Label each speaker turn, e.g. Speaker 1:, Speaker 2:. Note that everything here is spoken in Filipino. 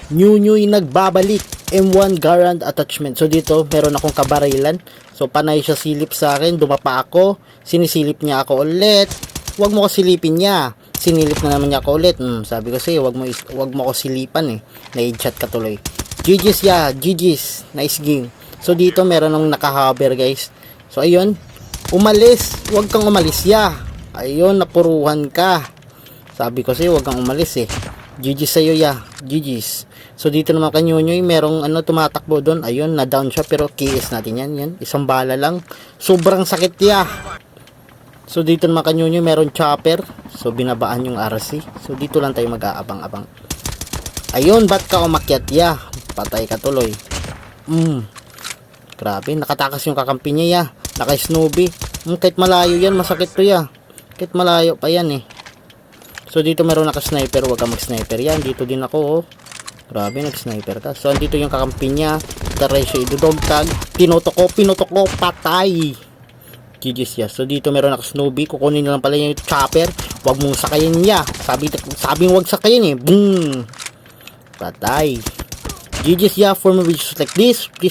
Speaker 1: Nyunyuy nagbabalik. M1 Garand attachment. So dito meron akong kabarilan. So panay siya silip sa akin. Dumapa ako. Sinisilip niya ako ulit. Huwag mo ko silipin niya. Sinilip na naman niya ako ulit. Sabi ko sa'yo, wag mo ko silipan eh. Na-chat ka tuloy. GG's ya. GG's. Nice game. So dito meron ng nakahover guys. So ayun. Umalis. Huwag kang umalis ya. Ayun, napuruhan ka. Sabi ko sa'yo, huwag kang umalis eh. GG's sa'yo ya. GG's. So dito naman kay Nyunyoy, merong tumatakbo doon. Ayun, na-down siya pero KS natin yan. Yan, isang bala lang. Sobrang sakit ya. So dito naman kay Nyunyoy, meron chopper. So binabaan yung RC. So dito lang tayo mag-aabang-abang. Ayun, ba't ka umakyat ya? Patay ka tuloy. Grabe, nakatakas yung kakampi niya ya. Naka-snowbie. Kahit malayo yan, masakit to ya. Kahit malayo pa yan eh. So dito meron naka-sniper, wag kang mag-sniper yan. Dito din ako oh. Grabe, nag-sniper ka. So andito yung kakampi niya. Taray siya idudog tag. Pinoto ko, patay. GG's ya. So dito meron naka-snowbie. Kukunin na lang pala yung chopper. Wag mong sakayin niya. Sabi wag sakayin eh. Boom. Patay. GG's ya. For more videos like this, please